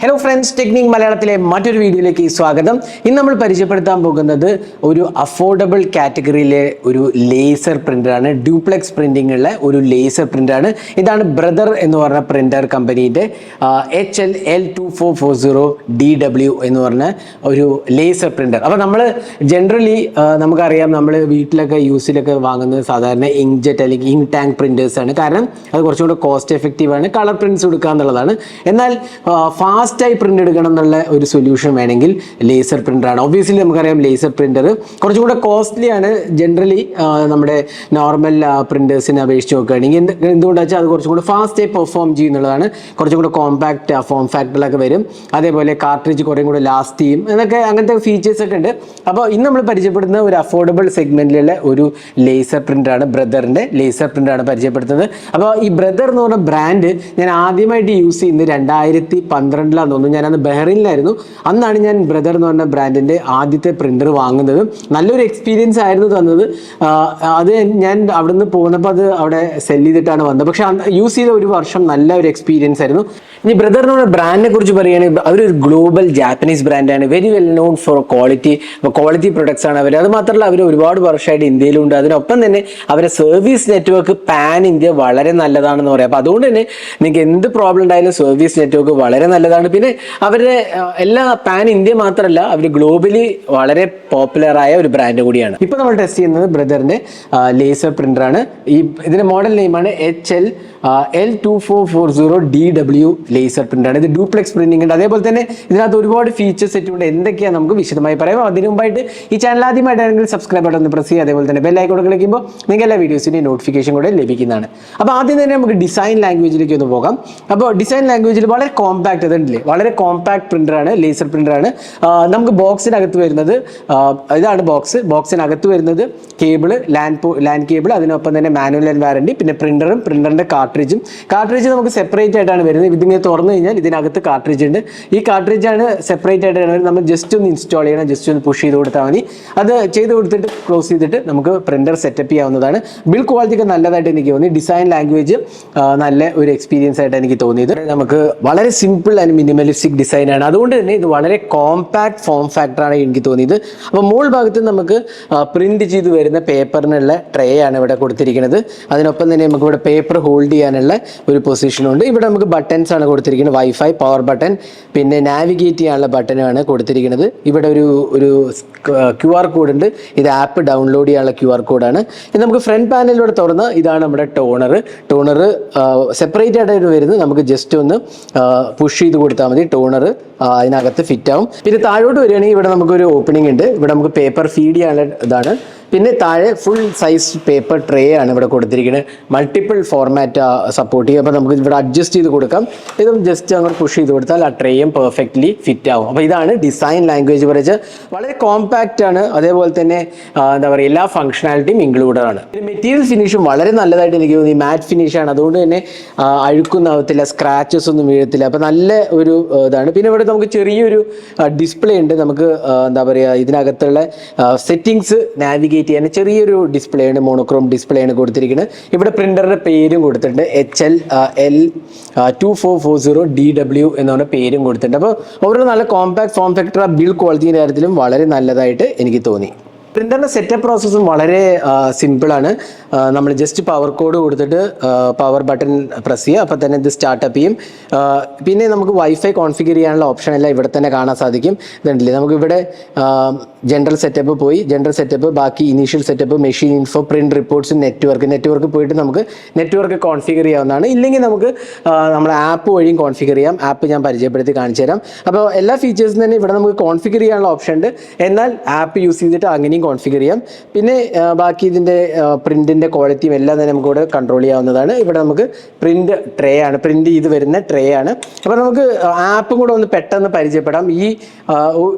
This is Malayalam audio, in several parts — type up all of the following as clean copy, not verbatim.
ഹലോ ഫ്രണ്ട്സ്, ടെക്നിക് മലയാളത്തിലെ മറ്റൊരു വീഡിയോയിലേക്ക് സ്വാഗതം. ഇന്ന് നമ്മൾ പരിചയപ്പെടുത്താൻ പോകുന്നത് ഒരു അഫോർഡബിൾ കാറ്റഗറിയിലെ ഒരു ലേസർ പ്രിന്ററാണ്. ഡ്യൂപ്ലെക്സ് പ്രിന്റിംഗ് ഉള്ള ഒരു ലേസർ പ്രിന്ററാണ്. ഇതാണ് ബ്രദർ എന്ന് പറഞ്ഞ പ്രിന്റർ കമ്പനീൻ്റെ HL2440DW എന്ന് പറഞ്ഞ ഒരു ലേസർ പ്രിന്റർ. അപ്പോൾ നമ്മൾ ജനറലി നമുക്കറിയാം, നമ്മൾ വീട്ടിലൊക്കെ യൂസിലൊക്കെ വാങ്ങുന്നത് സാധാരണ ഇങ്ക്ജെറ്റ് അല്ലെങ്കിൽ ഇങ്ക് ടാങ്ക് പ്രിന്റേഴ്സാണ്. കാരണം അത് കുറച്ചും കൂടെ കോസ്റ്റ് എഫക്റ്റീവാണ്, കളർ പ്രിന്റ്സ് കൊടുക്കുക എന്നുള്ളതാണ്. എന്നാൽ ഫാസ്റ്റായി പ്രിന്റ് എടുക്കണം എന്നുള്ള ഒരു സൊല്യൂഷൻ വേണമെങ്കിൽ ലേസർ പ്രിന്ററാണ്. ഒബ്വിയസ്ലി നമുക്കറിയാം ലേസർ പ്രിന്റർ കുറച്ചും കൂടെ കോസ്റ്റ്ലി ആണ് ജനറലി നമ്മുടെ നോർമൽ പ്രിന്റേഴ്സിനെ അപേക്ഷിച്ച് നോക്കുകയാണെങ്കിൽ. എന്തുകൊണ്ടാണെന്ന് വെച്ചാൽ അത് കുറച്ചും കൂടെ ഫാസ്റ്റായി പെർഫോം ചെയ്യുന്നുള്ളതാണ്. കുറച്ചും കൂടെ കോമ്പാക്റ്റ് ഫോം ഫാക്ടറിലൊക്കെ വരും. അതേപോലെ കാർട്രിഡ്ജ് കുറേ കൂടെ ലാസ്റ്റ് ചെയ്യും എന്നൊക്കെ, അങ്ങനത്തെ ഫീച്ചേഴ്സ് ഒക്കെ ഉണ്ട്. അപ്പോൾ ഇന്ന് നമ്മൾ പരിചയപ്പെടുന്ന ഒരു അഫോർഡബിൾ സെഗ്മെന്റിലുള്ള ഒരു ലേസർ പ്രിന്ററാണ്, ബ്രദറിന്റെ ലേസർ പ്രിന്ററാണ് പരിചയപ്പെടുത്തുന്നത്. അപ്പോൾ ഈ ബ്രദർ എന്ന് പറഞ്ഞ ബ്രാൻഡ് ഞാൻ ആദ്യമായിട്ട് യൂസ് ചെയ്യുന്നത് 2012 തോന്നുന്നു. ഞാനന്ന് ബഹ്റൈനിലായിരുന്നു. അന്നാണ് ഞാൻ ബ്രദർ എന്ന് പറഞ്ഞ ബ്രാൻഡിന്റെ ആദ്യത്തെ പ്രിന്റർ വാങ്ങുന്നത്. നല്ലൊരു എക്സ്പീരിയൻസ് ആയിരുന്നു തന്നത്. അത് ഞാൻ അവിടെ നിന്ന് പോകുന്നപ്പോൾ അത് അവിടെ സെല് ചെയ്തിട്ടാണ് വന്നത്. പക്ഷെ യൂസ് ചെയ്ത ഒരു വർഷം നല്ല ഒരു എക്സ്പീരിയൻസ് ആയിരുന്നു. ഇനി ബ്രദർ എന്ന് പറഞ്ഞ ബ്രാൻഡിനെ കുറിച്ച് പറയുകയാണെങ്കിൽ അവരൊരു ഗ്ലോബൽ ജാപ്പനീസ് ബ്രാൻഡാണ്. Very well known for quality products ആണ് അവർ. അത് മാത്രമല്ല അവർ ഒരുപാട് വർഷമായിട്ട് ഇന്ത്യയിലുണ്ട്. അതിനൊപ്പം തന്നെ അവരുടെ സർവീസ് നെറ്റ്വർക്ക് പാൻ ഇന്ത്യ വളരെ നല്ലതാണെന്ന് പറയാം. അപ്പോൾ അതുകൊണ്ട് തന്നെ നിങ്ങൾക്ക് എന്ത് പ്രോബ്ലം ഉണ്ടായാലും സർവീസ് നെറ്റ്വർക്ക് വളരെ നല്ലതാണ്. പിന്നെ അവരുടെ എല്ലാ പാൻ ഇന്ത്യ മാത്രമല്ല, അവർ ഗ്ലോബലി വളരെ പോപ്പുലറായ ഒരു ബ്രാൻഡ് കൂടിയാണ്. ഇപ്പൊ നമ്മൾ ടെസ്റ്റ് ചെയ്യുന്നത് ബ്രദറിന്റെ ലേസർ പ്രിന്ററാണ്. ഇതിന്റെ മോഡൽ നെയിമാണ് HL2440DW ലേസർ പ്രിന്ററാണ്. ഇത് ഡ്യൂപ്ലെക്സ് പ്രിന്റിംഗ് ഉണ്ട്. അതേപോലെ തന്നെ ഇതിനകത്ത് ഒരുപാട് ഫീച്ചേഴ്സ് സെറ്റുണ്ട്. എന്തൊക്കെയാണ് നമുക്ക് വിശദമായി പറയാം. അതിന് മുമ്പായിട്ട് ഈ ചാനൽ ആദ്യമായിട്ടാണെങ്കിൽ സബ്സ്ക്രൈബ് ബട്ടൺ ഒന്ന് പ്രസ് ചെയ്യുക. അതേപോലെ തന്നെ ബെൽ ഐക്കൺ ക്ലിക്കുമ്പോൾ നിങ്ങൾക്ക് എല്ലാ വീഡിയോസിന്റെയും നോട്ടിഫിക്കേഷൻ കൂടെ ലഭിക്കുന്നതാണ്. അപ്പോൾ ആദ്യം തന്നെ നമുക്ക് ഡിസൈൻ ലാംഗ്വേജിലേക്ക് ഒന്ന് പോകാം. അപ്പോൾ ഡിസൈൻ ലാംഗ്വേജിൽ വളരെ കോമ്പാക്ട്, അതുണ്ടല്ലേ, വളരെ കോമ്പാക്ട് പ്രിന്ററാണ്, ലേസർ പ്രിന്ററാണ്. നമുക്ക് ബോക്സിനകത്ത് വരുന്നത് ഇതാണ്. ബോക്സിനകത്ത് വരുന്നത് കേബിള്, ലാൻഡ് കേബിൾ, അതിനൊപ്പം തന്നെ മാനുവൽ ആൻഡ് വാറണ്ടി, പിന്നെ പ്രിന്ററും പ്രിന്ററിന്റെ കാർട്രിഡ്ജ് നമുക്ക് സെപ്പറേറ്റ് ആയിട്ടാണ് വരുന്നത്. ഇതിങ്ങനെ തുറന്നു കഴിഞ്ഞാൽ ഇതിനകത്ത് കാർട്രിഡ്ജ് ഉണ്ട്. ഈ കാർട്രിഡ്ജാണ് സെപ്പറേറ്റ് ആയിട്ടാണ് വരുന്നത്. നമ്മൾ ജസ്റ്റ് ഒന്ന് ഇൻസ്റ്റാൾ ചെയ്യണം, ജസ്റ്റ് ഒന്ന് പുഷ് ചെയ്ത് കൊടുത്താൽ മതി. അത് ചെയ്ത് കൊടുത്തിട്ട് ക്ലോസ് ചെയ്തിട്ട് നമുക്ക് പ്രിന്റർ സെറ്റപ്പ് ചെയ്യാവുന്നതാണ്. ബിൽഡ് ക്വാളിറ്റി ഒക്കെ നല്ലതായിട്ട് എനിക്ക് തോന്നി. ഡിസൈൻ ലാംഗ്വേജ് നല്ല ഒരു എക്സ്പീരിയൻസ് ആയിട്ട് എനിക്ക് തോന്നിയത്. നമുക്ക് വളരെ സിമ്പിൾ ആൻഡ് മിനിമലിസ്റ്റിക് ഡിസൈൻ ആണ്. അതുകൊണ്ട് തന്നെ ഇത് വളരെ കോമ്പാക്ട് ഫോം ഫാക്ടറാണ് എനിക്ക് തോന്നിയത്. അപ്പോൾ മുകൾ ഭാഗത്ത് നമുക്ക് പ്രിന്റ് ചെയ്ത് വരുന്ന പേപ്പറിനുള്ള ട്രേ ആണ് ഇവിടെ കൊടുത്തിരിക്കുന്നത്. അതിനൊപ്പം തന്നെ നമുക്ക് ഇവിടെ പേപ്പർ ഹോൾഡ് ചെയ്യാനുള്ള ഒരു പൊസിഷനുണ്ട്. ഇവിടെ നമുക്ക് ബട്ടൺസ് ആണ് കൊടുത്തിരിക്കുന്നത്. വൈഫൈ, പവർ ബട്ടൺ, പിന്നെ നാവിഗേറ്റ് ചെയ്യാനുള്ള ബട്ടനാണ് കൊടുത്തിരിക്കുന്നത്. ഇവിടെ ഒരു QR കോഡ് ഉണ്ട്. ഇത് ആപ്പ് ഡൗൺലോഡ് ചെയ്യാനുള്ള QR കോഡാണ്. ഇത് നമുക്ക് ഫ്രണ്ട് പാനലിലൂടെ തുറന്ന് ഇതാണ് നമ്മുടെ ടോണർ സെപ്പറേറ്റ് ആയിട്ട് വരുന്നത്. നമുക്ക് ജസ്റ്റ് ഒന്ന് പുഷ് ചെയ്ത് കൊടുത്താൽ മതി. ടോണർ അതിനകത്ത് ഫിറ്റ് ആവും. പിന്നെ താഴോട്ട് വരികയാണെങ്കിൽ ഇവിടെ നമുക്കൊരു ഓപ്പണിംഗ് ഉണ്ട്. ഇവിടെ നമുക്ക് പേപ്പർ ഫീഡ് ചെയ്യാനുള്ള ഇതാണ്. പിന്നെ താഴെ ഫുൾ സൈസ് പേപ്പർ ട്രേ ആണ് ഇവിടെ കൊടുത്തിരിക്കുന്നത്. മൾട്ടിപ്പിൾ ഫോർമാറ്റ് സപ്പോർട്ട് ചെയ്യും. അപ്പോൾ നമുക്ക് ഇവിടെ അഡ്ജസ്റ്റ് ചെയ്ത് കൊടുക്കാം. ഇതും ജസ്റ്റ് അങ്ങോട്ട് പുഷ് ചെയ്ത് കൊടുത്താൽ ആ ട്രേയും പെർഫെക്റ്റ്ലി ഫിറ്റ് ആവും. അപ്പോൾ ഇതാണ് ഡിസൈൻ ലാംഗ്വേജ് പറയുക. വളരെ കോമ്പാക്റ്റ് ആണ്. അതേപോലെ തന്നെ എന്താ പറയുക, എല്ലാ ഫംഗ്ഷനാലിറ്റിയും ഇൻക്ലൂഡഡ് ആണ്. മെറ്റീരിയൽ ഫിനിഷും വളരെ നല്ലതായിട്ട് എനിക്ക് തോന്നി. മാറ്റ് ഫിനിഷാണ്. അതുകൊണ്ട് തന്നെ അഴുക്കൊന്നും ആവത്തില്ല, സ്ക്രാച്ചസ് ഒന്നും വീഴത്തില്ല. അപ്പോൾ നല്ല ഒരു ഇതാണ്. പിന്നെ ഇവിടെ നമുക്ക് ചെറിയൊരു ഡിസ്പ്ലേ ഉണ്ട്. നമുക്ക് എന്താ പറയുക, ഇതിനകത്തുള്ള സെറ്റിങ്സ് നാവിഗേറ്റ് ചെയ്യാൻ ചെറിയൊരു ഡിസ്പ്ലേ ആണ്, മോണോക്രോം ഡിസ്പ്ലേ ആണ് കൊടുത്തിരിക്കുന്നത്. ഇവിടെ പ്രിന്ററിന്റെ പേരും കൊടുത്തിട്ടുണ്ട്. HL2440DW എന്ന് പറഞ്ഞ പേരും കൊടുത്തിട്ടുണ്ട്. അപ്പോൾ ഓരോ നല്ല കോമ്പാക്ട് ഫോം ഫാക്ടർ, ബിൽഡ് ക്വാളിറ്റിയുടെ കാര്യത്തിലും വളരെ നല്ലതായിട്ട് എനിക്ക് തോന്നി. പ്രിന്ററിന്റെ സെറ്റപ്പ് പ്രോസസ്സും വളരെ സിമ്പിളാണ്. നമ്മൾ ജസ്റ്റ് പവർ കോഡ് കൊടുത്തിട്ട് പവർ ബട്ടൺ പ്രസ് ചെയ്യുക, അപ്പോൾ തന്നെ ഇത് സ്റ്റാർട്ടപ്പ് ചെയ്യും. പിന്നെ നമുക്ക് വൈഫൈ കോൺഫിഗർ ചെയ്യാനുള്ള ഓപ്ഷൻ എല്ലാം ഇവിടെ തന്നെ കാണാൻ സാധിക്കും. ഇതുണ്ടല്ലേ, നമുക്കിവിടെ ജനറൽ സെറ്റപ്പ് പോയി, ജനറൽ സെറ്റപ്പ്, ബാക്കി initial setup, machine info, print reports, network പോയിട്ട് നമുക്ക് നെറ്റ്വർക്ക് കോൺഫിഗർ ചെയ്യാവുന്നതാണ്. ഇല്ലെങ്കിൽ നമുക്ക് നമ്മുടെ ആപ്പ് വഴിയും കോൺഫിഗർ ചെയ്യാം. ആപ്പ് ഞാൻ പരിചയപ്പെടുത്തി കാണിച്ചു തരാം. അപ്പോൾ എല്ലാ ഫീച്ചേഴ്സും തന്നെ ഇവിടെ നമുക്ക് കോൺഫിഗർ ചെയ്യാനുള്ള ഓപ്ഷൻ ഉണ്ട്. എന്നാൽ ആപ്പ് യൂസ് ചെയ്തിട്ട് അങ്ങനെയും കോൺഫിഗർ ചെയ്യാം. പിന്നെ ബാക്കി ഇതിൻ്റെ പ്രിന്റിൻ്റെ ക്വാളിറ്റിയും എല്ലാം തന്നെ നമുക്ക് ഇവിടെ കൺട്രോൾ ചെയ്യാവുന്നതാണ്. ഇവിടെ നമുക്ക് പ്രിന്റ് ട്രേ ആണ്, പ്രിന്റ് ചെയ്ത് വരുന്ന ട്രേ ആണ്. അപ്പോൾ നമുക്ക് ആപ്പും കൂടെ ഒന്ന് പെട്ടെന്ന് പരിചയപ്പെടാം.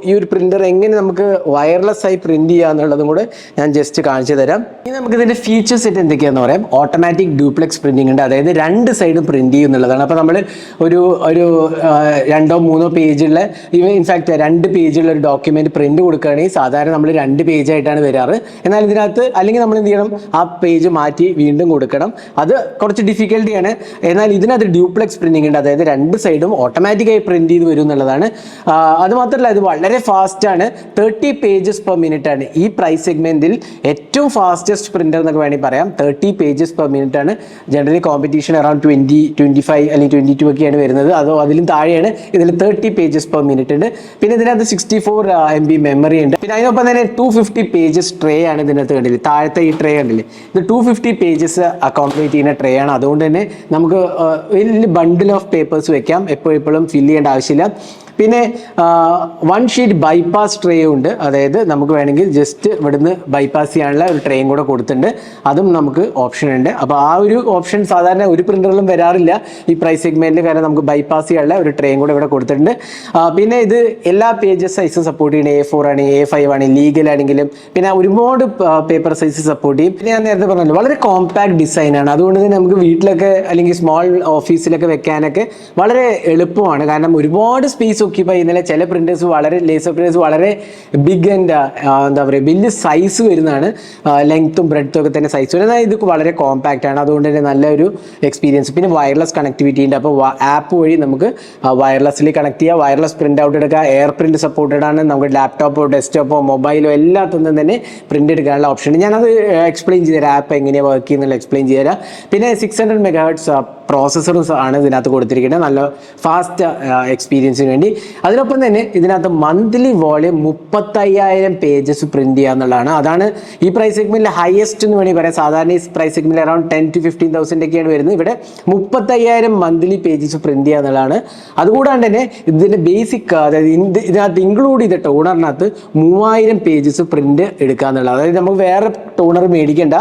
ഈ ഒരു പ്രിന്റർ എങ്ങനെ നമുക്ക് വയർലെസ് ആയി പ്രിന്റ് ചെയ്യുക എന്നുള്ളതും കൂടെ ഞാൻ ജസ്റ്റ് കാണിച്ചു തരാം. ഇനി നമുക്ക് ഇതിൻ്റെ ഫീച്ചേഴ്സ് സെറ്റ് എന്തൊക്കെയാണെന്ന് പറയാം. ഓട്ടോമാറ്റിക് ഡ്യൂപ്ലെക്സ് പ്രിന്റിംഗ് ഉണ്ട്. അതായത് രണ്ട് സൈഡും പ്രിന്റ് ചെയ്യുന്നുള്ളതാണ്. അപ്പോൾ നമ്മൾ ഒരു 2-3 പേജുള്ള, ഇൻഫാക്ട് 2 പേജുള്ള ഒരു ഡോക്യുമെന്റ് പ്രിന്റ് കൊടുക്കുകയാണെങ്കിൽ സാധാരണ നമ്മൾ 2 പേജ് പേജ് ആയിട്ടാണ് വരാറ്. എന്നാൽ ഇതിനകത്ത് അല്ലെങ്കിൽ നമ്മൾ എന്ത് ചെയ്യണം, ആ പേജ് മാറ്റി വീണ്ടും കൊടുക്കണം. അത് കുറച്ച് ഡിഫിക്കൽട്ടിയാണ്. എന്നാൽ ഇതിനകത്ത് ഡ്യൂപ്ലെക്സ് പ്രിന്റിംഗ് ഉണ്ട്, അതായത് രണ്ട് സൈഡും ഓട്ടോമാറ്റിക്കായി പ്രിന്റ് ചെയ്ത് വരും എന്നുള്ളതാണ്. അത് മാത്രമല്ല ഇത് വളരെ ഫാസ്റ്റ് ആണ്, 30 പേജസ് പെർ മിനിറ്റ് ആണ് ഈ പ്രൈസ് സെഗ്മെന്റിൽ ഏറ്റവും ഫാസ്റ്റസ്റ്റ് പ്രിന്റർ എന്നൊക്കെ വേണമെങ്കിൽ പറയാം. 30 പേജസ് പെർ മിനിറ്റ് ആണ്. ജനറലി കോമ്പറ്റീഷൻ അറൌണ്ട് 20-25 അല്ലെങ്കിൽ 22 ഒക്കെയാണ് വരുന്നത്, അതോ അതിലും താഴെയാണ്. ഇതിൽ 30 പേജസ് പെർ മിനിറ്റ് ഉണ്ട്. പിന്നെ ഇതിനകത്ത് 64 MB മെമ്മറി ഉണ്ട്. പിന്നെ അതിനൊപ്പം തന്നെ 250 പേജസ് ട്രേ ആണ് ഇതിനകത്ത്. കണ്ടില്ലേ താഴത്തെ ഈ ട്രേ കണ്ടില്ലേ, ഇത് 250 പേജസ് അക്കോമഡേറ്റ് ചെയ്യുന്ന ട്രേ ആണ്. അതുകൊണ്ട് തന്നെ നമുക്ക് വലിയ ബണ്ടിൽ ഓഫ് പേപ്പേഴ്സ് വെക്കാം, എപ്പോഴും ഫില്ല് ചെയ്യേണ്ട ആവശ്യമില്ല. പിന്നെ 1 ഷീറ്റ് ബൈപ്പാസ് ട്രേ ഉണ്ട്, അതായത് നമുക്ക് വേണമെങ്കിൽ ജസ്റ്റ് ഇവിടുന്ന് ബൈപ്പാസ് ചെയ്യാനുള്ള ഒരു ട്രേയും കൂടെ കൊടുത്തിട്ടുണ്ട്, അതും നമുക്ക് ഓപ്ഷൻ ഉണ്ട്. അപ്പോൾ ആ ഒരു ഓപ്ഷൻ സാധാരണ ഒരു പ്രിന്ററിലും വരാറില്ല ഈ പ്രൈസ് സെഗ്മെന്റിൽ, കാരണം നമുക്ക് ബൈപ്പാസ് ചെയ്യാനുള്ള ഒരു ട്രേയും കൂടെ ഇവിടെ കൊടുത്തിട്ടുണ്ട്. പിന്നെ ഇത് എല്ലാ പേജസ് സൈസും സപ്പോർട്ട് ചെയ്യണം, A4 ആണ്, A5 ആണ്, ലീഗൽ ആണെങ്കിലും. പിന്നെ ഒരുപാട് പേപ്പർ സൈസ് സപ്പോർട്ട് ചെയ്യും. പിന്നെ ഞാൻ നേരത്തെ പറഞ്ഞല്ലോ വളരെ കോമ്പാക്ട് ഡിസൈൻ ആണ്, അതുകൊണ്ട് തന്നെ നമുക്ക് വീട്ടിലൊക്കെ അല്ലെങ്കിൽ സ്മോൾ ഓഫീസിലൊക്കെ വെക്കാനൊക്കെ വളരെ എളുപ്പമാണ്. കാരണം ഒരുപാട് സ്പേസ് ഓക്യുപ്പൈ ചെയ്യുന്നില്ല. ചില പ്രിന്റേഴ്സ് വളരെ ലേസർ പ്രിന്റേഴ്സ് വളരെ ബിഗ് ആൻഡ് എന്താ പറയുക വലിയ സൈസ് വരുന്നതാണ്, ലെങ്ത്തും ബ്രെഡ്ത്തും ഒക്കെ തന്നെ സൈസ് വരുന്നത്. ഇത് വളരെ കോമ്പാക്റ്റ് ആണ്, അതുകൊണ്ട് തന്നെ നല്ലൊരു എക്സ്പീരിയൻസ്. പിന്നെ വയർലെസ് കണക്ടിവിറ്റി ഉണ്ട്, അപ്പോൾ ആപ്പ് വഴി നമുക്ക് വയർലെസ്സിൽ കണക്ട് ചെയ്യുക, വയർലെസ് പ്രിന്റ് ഔട്ട് എടുക്കുക. എയർ പ്രിന്റ് സപ്പോർട്ടഡ് ആണ്, നമുക്ക് ലാപ്ടോപ്പോ ഡെസ്ക്ടോപ്പോ മൊബൈലോ എല്ലാത്തിനും തന്നെ പ്രിന്റ് എടുക്കാനുള്ള ഓപ്ഷൻ ഉണ്ട്. ഞാനത് എക്സ്പ്ലെയിൻ ചെയ്തുതരാം, ആപ്പ് എങ്ങനെയാണ് വർക്ക് ചെയ്യുന്നുള്ള എക്സ്പ്ലെയിൻ ചെയ്തുതരാം. പിന്നെ 600 MHz പ്രോസസ്സറും ആണ് ഇതിനകത്ത് കൊടുത്തിരിക്കുന്നത്, നല്ല ഫാസ്റ്റ് എക്സ്പീരിയൻസിന് വേണ്ടി. അതിനൊപ്പം തന്നെ ഇതിനകത്ത് മന്ത്ലി വോളിയം 35,000 പേജസ് പ്രിന്റ് ചെയ്യുക എന്നുള്ളതാണ്. അതാണ് ഈ പ്രൈസ് സെഗ്മെന്റിൽ ഹയസ്റ്റ് എന്ന് വേണമെങ്കിൽ പറയാം. സാധാരണ ഈ പ്രൈസ് സെഗ്മെന്റിൽ അറൌണ്ട് 10 to 15,000 ഒക്കെയാണ് വരുന്നത്. ഇവിടെ 35,000 മന്ത്ലി പേജസ് പ്രിന്റ് ചെയ്യുക എന്നുള്ളതാണ്. അതുകൂടാണ്ട് തന്നെ ഇതിന്റെ ബേസിക്, അതായത് ഇതിനകത്ത് ഇൻക്ലൂഡ് ചെയ്ത ടോണറിനകത്ത് 3000 പേജസ് പ്രിന്റ് എടുക്കുക എന്നുള്ളത്. അതായത് നമുക്ക് വേറെ ടോണർ മേടിക്കേണ്ട,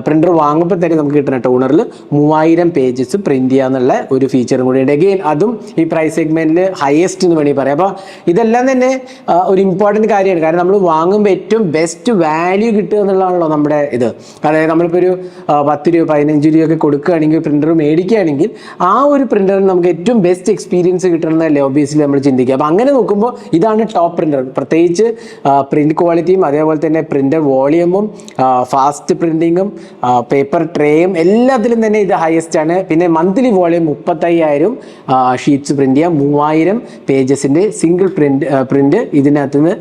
പ്രിന്റർ വാങ്ങുമ്പോൾ തന്നെ നമുക്ക് കിട്ടുന്ന ടോണറിൽ 3000 പേജസ് പ്രിന്റ് ചെയ്യാന്നുള്ള ഒരു ഫീച്ചറും കൂടി ഉണ്ട്. അഗെയിൻ അതും ഈ പ്രൈസ് സെഗ്മെന്റിൽ ഹയസ്റ്റ് എന്ന് വേണമെങ്കിൽ പറയാം. അപ്പോൾ ഇതെല്ലാം തന്നെ ഒരു ഇമ്പോർട്ടൻറ്റ് കാര്യമാണ്. കാരണം നമ്മൾ വാങ്ങുമ്പോൾ ഏറ്റവും ബെസ്റ്റ് വാല്യൂ കിട്ടുക എന്നുള്ളതാണല്ലോ നമ്മുടെ ഇത്. അതായത് നമ്മളിപ്പോൾ ഒരു 10 രൂപ 15 രൂപയൊക്കെ കൊടുക്കുകയാണെങ്കിൽ പ്രിന്റർ മേടിക്കുകയാണെങ്കിൽ ആ ഒരു പ്രിന്ററിന് നമുക്ക് ഏറ്റവും ബെസ്റ്റ് എക്സ്പീരിയൻസ് കിട്ടണമെന്നല്ലേ ഒബിയസ്ലി നമ്മൾ ചിന്തിക്കുക. അപ്പോൾ അങ്ങനെ നോക്കുമ്പോൾ ഇതാണ് ടോപ്പ് പ്രിന്റർ. പ്രത്യേകിച്ച് പ്രിന്റ് ക്വാളിറ്റിയും അതേപോലെ തന്നെ പ്രിന്റർ വോളിയമും ഫാസ്റ്റ് പ്രിന്റിങ്ങും പേപ്പർ ട്രേയും എല്ലാത്തിലും തന്നെ ഇത് ഹയസ്റ്റ് ആണ്. പിന്നെ മന്ത്ലി വോളിയം 35,000 ഷീറ്റ്സ് പ്രിന്റ് ചെയ്യാം, 3000 പേജസിന്റെ സിംഗിൾ പ്രിന്റ് ഇതിനകത്ത് നിന്ന്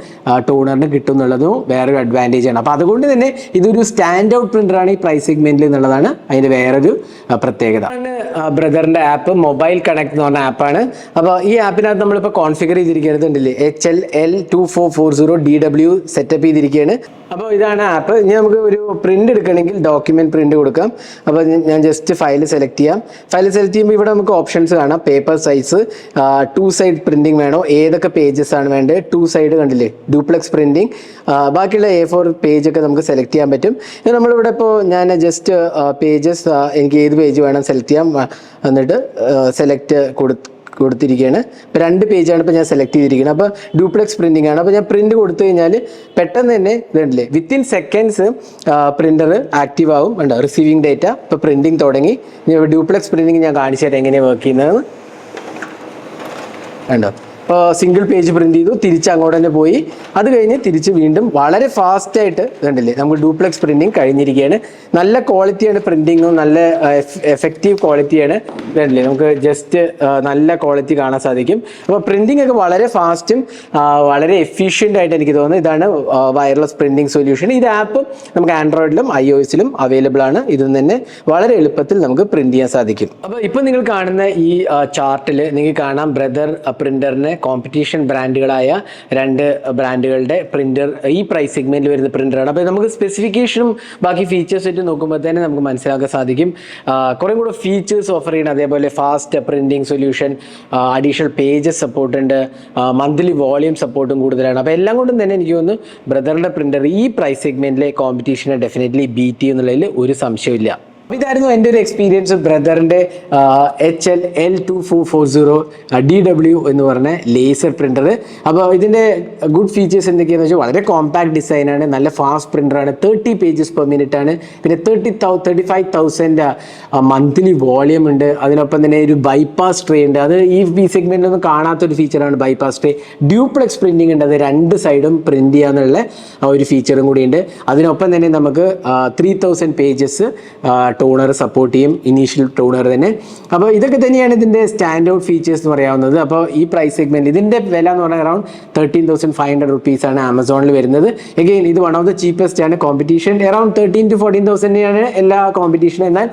ടോണറിന് കിട്ടും എന്നുള്ളതും വേറൊരു അഡ്വാൻറ്റേജ് ആണ്. അപ്പോൾ അതുകൊണ്ട് തന്നെ ഇതൊരു സ്റ്റാൻഡ് ഔട്ട് പ്രിന്ററാണ് ഈ പ്രൈസ് സെഗ്മെന്റിൽ എന്നുള്ളതാണ് അതിന്റെ വേറൊരു പ്രത്യേകത. ബ്രദറിന്റെ ആപ്പ് മൊബൈൽ കണക്ട് എന്ന് പറഞ്ഞ ആപ്പാണ്. അപ്പോൾ ഈ ആപ്പിനകത്ത് നമ്മളിപ്പോൾ കോൺഫിഗർ ചെയ്തിരിക്കുന്നുണ്ടല്ലേ, HLL2440DW സെറ്റപ്പ് ചെയ്തിരിക്കുകയാണ്. അപ്പോൾ ഇതാണ് ആപ്പ്. ഇനി നമുക്ക് ഒരു പ്രിന്റ് എടുക്കണമെങ്കിൽ ഡോക്യുമെന്റ് പ്രിന്റ് കൊടുക്കാം. അപ്പോൾ ഞാൻ ജസ്റ്റ് ഫയൽ സെലക്ട് ചെയ്യാം. ഫയൽ സെലക്ട് ചെയ്യുമ്പോൾ ഇവിടെ നമുക്ക് ഓപ്ഷൻസ് കാണാം. പേപ്പർ സൈസ്, 2 സൈഡ് പ്രിന്റിംഗ് വേണോ, ഏതൊക്കെ പേജസ് ആണ് വേണ്ടത്, 2 സൈഡ് കണ്ടില്ലേ, ഡ്യൂപ്ലെക്സ് പ്രിന്റിംഗ്, ബാക്കിയുള്ള A4 പേജ് ഒക്കെ നമുക്ക് സെലക്ട് ചെയ്യാൻ പറ്റും. നമ്മളിവിടെ ഇപ്പോൾ ഞാൻ ജസ്റ്റ് പേജസ് എനിക്ക് ഏത് പേജ് വേണം സെലക്ട് ചെയ്യാം, എന്നിട്ട് സെലക്ട് കൊടുത്തിരിക്കുകയാണ്. ഇപ്പോൾ 2 പേജാണ് ഇപ്പോൾ ഞാൻ സെലക്ട് ചെയ്തിരിക്കുന്നത്. അപ്പോൾ ഡ്യൂപ്ലെക്സ് പ്രിന്റിംഗ് ആണ്. അപ്പോൾ ഞാൻ പ്രിന്റ് കൊടുത്തു കഴിഞ്ഞാൽ പെട്ടെന്ന് തന്നെ ഇതുണ്ടല്ലേ, വിത്തിൻ സെക്കൻഡ്സ് പ്രിന്റർ ആക്റ്റീവ് ആവും. ഉണ്ടോ, റിസീവിങ് ഡേറ്റ. ഇപ്പോൾ പ്രിന്റിംഗ് തുടങ്ങി. ഡ്യൂപ്ലെക്സ് പ്രിന്റിംഗ് ഞാൻ കാണിച്ചു തരാം എങ്ങനെയാണ് വർക്ക് ചെയ്യുന്നത്. ഉണ്ടോ, ഇപ്പോൾ സിംഗിൾ പേജ് പ്രിന്റ് ചെയ്തു, തിരിച്ച് അങ്ങോട്ട് തന്നെ പോയി, അത് കഴിഞ്ഞ് തിരിച്ച് വീണ്ടും വളരെ ഫാസ്റ്റായിട്ട് ഇതുണ്ടല്ലേ നമുക്ക് ഡ്യൂപ്ലെക്സ് പ്രിന്റിങ് കഴിഞ്ഞിരിക്കുകയാണ്. നല്ല ക്വാളിറ്റിയാണ് പ്രിന്റിങ്ങും, നല്ല എഫക്റ്റീവ് ക്വാളിറ്റിയാണ്. ഇതുണ്ടല്ലേ നമുക്ക് ജസ്റ്റ് നല്ല ക്വാളിറ്റി കാണാൻ സാധിക്കും. അപ്പോൾ പ്രിന്റിംഗ് ഒക്കെ വളരെ ഫാസ്റ്റും വളരെ എഫിഷ്യൻ്റ് ആയിട്ട് എനിക്ക് തോന്നുന്നു. ഇതാണ് വയർലെസ് പ്രിന്റിംഗ് സൊല്യൂഷൻ. ഇത് ആപ്പ് നമുക്ക് ആൻഡ്രോയിഡിലും iOS-ലും അവൈലബിൾ ആണ്. ഇതിൽ തന്നെ വളരെ എളുപ്പത്തിൽ നമുക്ക് പ്രിന്റ് ചെയ്യാൻ സാധിക്കും. അപ്പോൾ ഇപ്പോൾ നിങ്ങൾ കാണുന്ന ഈ ചാർട്ടിൽ നിങ്ങൾക്ക് കാണാം ബ്രദർ പ്രിന്ററിന് കോമ്പറ്റീഷൻ ബ്രാൻഡുകളായ 2 ബ്രാൻഡുകളുടെ പ്രിന്റർ ഈ പ്രൈസ് സെഗ്മെന്റിൽ വരുന്ന പ്രിന്ററാണ്. അപ്പോൾ നമുക്ക് സ്പെസിഫിക്കേഷനും ബാക്കി ഫീച്ചേഴ്സ് ആയിട്ട് നോക്കുമ്പോൾ തന്നെ നമുക്ക് മനസ്സിലാക്കാൻ സാധിക്കും കുറേ കൂടെ ഫീച്ചേഴ്സ് ഓഫർ ചെയ്യണം. അതേപോലെ fast printing solution, additional pages support ഉണ്ട്, മന്ത്ലി വോളിയം സപ്പോർട്ടും കൂടുതലാണ്. അപ്പോൾ എല്ലാം കൊണ്ടും തന്നെ എനിക്ക് തോന്നുന്നു ബ്രദറിന്റെ പ്രിന്റർ ഈ പ്രൈസ് സെഗ്മെന്റിലെ കോമ്പറ്റീഷനെ ഡെഫിനറ്റ്ലി ബീറ്റ് ചെയ്യുന്നുള്ളതിൽ ഒരു സംശയമില്ല. ഇതായിരുന്നു എൻ്റെ ഒരു എക്സ്പീരിയൻസ് ബ്രദറിൻ്റെ HL L2440 DW എന്ന് പറഞ്ഞ ലേസർ പ്രിൻ്റർ. അപ്പോൾ ഇതിൻ്റെ ഗുഡ് ഫീച്ചേഴ്സ് എന്തൊക്കെയാണെന്ന് വെച്ചാൽ വളരെ കോമ്പാക്ട് ഡിസൈനാണ്, നല്ല ഫാസ്റ്റ് പ്രിൻ്ററാണ്, 30 pages per minute ആണ്, പിന്നെ 35,000 മന്ത്ലി വോളിയം ഉണ്ട്. അതിനൊപ്പം തന്നെ ഒരു ബൈപ്പാസ് ട്രേ ഉണ്ട്. അത് ഈ സെഗ്മെൻറ്റിലൊന്നും കാണാത്തൊരു ഫീച്ചറാണ് ബൈപ്പാസ് ട്രേ. ഡ്യൂപ്ലെക്സ് പ്രിൻറ്റിംഗ് ഉണ്ട്, അത് 2 സൈഡും പ്രിൻറ്റ് ചെയ്യാന്നുള്ള ഒരു ഫീച്ചറും കൂടിയുണ്ട്. അതിനൊപ്പം തന്നെ നമുക്ക് 3000 pages ടോണർ സപ്പോർട്ട് ചെയ്യും, ഇനീഷ്യൽ ടോണർ തന്നെ. അപ്പോൾ ഇതൊക്കെ തന്നെയാണ് ഇതിൻ്റെ സ്റ്റാൻഡ് ഔട്ട് ഫീച്ചേഴ്സ് എന്ന് പറയാവുന്നത്. അപ്പോൾ ഈ പ്രൈസ് സെഗ്മെൻറ്റ് ഇതിൻ്റെ വില എന്ന് പറഞ്ഞാൽ അറൗണ്ട് 13,500 rupees ആണ് ആമസോണിൽ വരുന്നത്. എഗെയിൻ ഇത് വൺ ഓഫ് ദ ചീപ്പസ്റ്റ് ആണ്. കോമ്പറ്റീഷൻ അറൗണ്ട് 13,000 to 14,000 എല്ലാ കോമ്പറ്റീഷനും. എന്നാൽ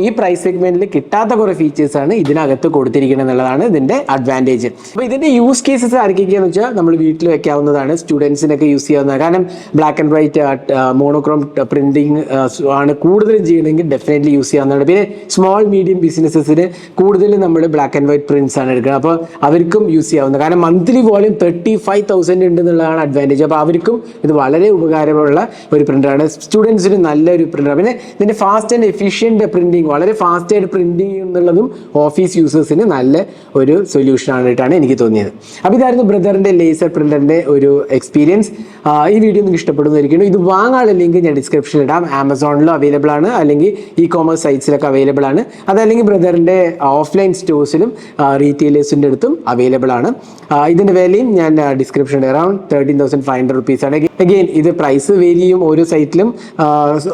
ഈ പ്രൈസ് സെഗ്മെൻറ്റിൽ കിട്ടാത്ത കുറേ ഫീച്ചേഴ്സ് ആണ് ഇതിനകത്ത് കൊടുത്തിരിക്കുന്നത് എന്നുള്ളതാണ് ഇതിൻ്റെ അഡ്വാൻറ്റേജ്. അപ്പോൾ ഇതിൻ്റെ യൂസ് കേസസ് ആർക്കൊക്കെയാണെന്ന് വെച്ചാൽ നമ്മൾ വീട്ടിൽ വെക്കാവുന്നതാണ്, സ്റ്റുഡൻസിനൊക്കെ യൂസ് ചെയ്യാവുന്നതാണ്. കാരണം black and white monochrome printing ആണ് കൂടുതലും ചെയ്യണമെങ്കിൽ ഡെഫിനറ്റ്ലി യൂസ് ചെയ്യാവുന്നതാണ്. പിന്നെ സ്മോൾ മീഡിയം ബിസിനസ്സസിന് കൂടുതലും നമ്മൾ ബ്ലാക്ക് ആൻഡ് വൈറ്റ് പ്രിന്റ്സ് ആണ് എടുക്കുന്നത്. അപ്പോൾ അവർക്കും യൂസ് ചെയ്യാവുന്നത്. കാരണം മന്ത്ലി വോളിയം 35,000 ഉണ്ട് എന്നുള്ളതാണ് അഡ്വാൻറ്റേജ്. അപ്പോൾ അവർക്കും ഇത് വളരെ ഉപകാരമുള്ള ഒരു പ്രിൻ്ററാണ്. സ്റ്റുഡൻസിന് നല്ലൊരു പ്രിൻ്ററാണ്. പിന്നെ ഇതിൻ്റെ ഫാസ്റ്റ് ആൻഡ് എഫിഷ്യൻറ്റ് പ്രിൻറ്റിങ്, വളരെ ഫാസ്റ്റ് ആയിട്ട് പ്രിൻറ്റിങ് എന്നുള്ളതും ഓഫീസ് യൂസേഴ്സിന് നല്ല ഒരു സൊല്യൂഷൻ ആയിട്ടാണ് എനിക്ക് തോന്നിയത്. അപ്പോൾ ഇതായിരുന്നു ബ്രദറിൻ്റെ ലേസർ പ്രിൻ്ററിൻ്റെ ഒരു എക്സ്പീരിയൻസ്. ഈ വീഡിയോ നിങ്ങൾക്ക് ഇഷ്ടപ്പെടുന്നതായിരിക്കും. ഇത് വാങ്ങാനുള്ള ലിങ്ക് ഞാൻ ഡിസ്ക്രിപ്ഷനിൽ ഇടാം. ആമസോണിലും അവൈലബിൾ ആണ്, അല്ലെങ്കിൽ e-commerce സൈറ്റ്സിലൊക്കെ അവൈലബിൾ ആണ്. അതല്ലെങ്കിൽ ബ്രദറിൻ്റെ ഓഫ്ലൈൻ സ്റ്റോഴ്സിലും റീറ്റെയിലേഴ്സിൻ്റെ അടുത്തും അവൈലബിൾ ആണ്. ഇതിൻ്റെ വിലയും ഞാൻ ഡിസ്ക്രിപ്ഷനിൽ അറൗണ്ട് 13,500 rupees ആണ്. അഗെയിൻ ഇത് പ്രൈസ് വേരി ചെയ്യും, ഓരോ സൈറ്റിലും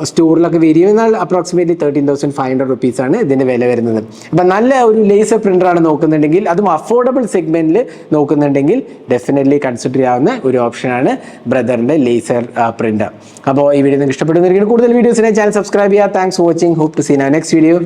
സ്റ്റോറിലൊക്കെ വേരി ചെയ്യും. എന്നാൽ അപ്രോക്സിമേറ്റ്ലി 13,500 rupees ആണ് ഇതിൻ്റെ വില വരുന്നത്. അപ്പം നല്ല ഒരു ലേസർ പ്രിൻ്ററാണ് നോക്കുന്നുണ്ടെങ്കിൽ, അതും അഫോർഡബിൾ സെഗ്മെൻറ്റിൽ നോക്കുന്നുണ്ടെങ്കിൽ ഡെഫിനറ്റ്ലി കൺസിഡർ ചെയ്യാവുന്ന ഒരു ഓപ്ഷനാണ് ബ്രദറിൻ്റെ ലേസർ പ്രിൻ്റർ. അപ്പോൾ ഈ വീഡിയോ നിങ്ങൾക്ക് ഇഷ്ടപ്പെടുന്നതായിരിക്കും. കൂടുതൽ വീഡിയോസിനെ ചാനൽ സബ്സ്ക്രൈബ് ചെയ്യുക. Thanks for watching. Hope to see in our next video.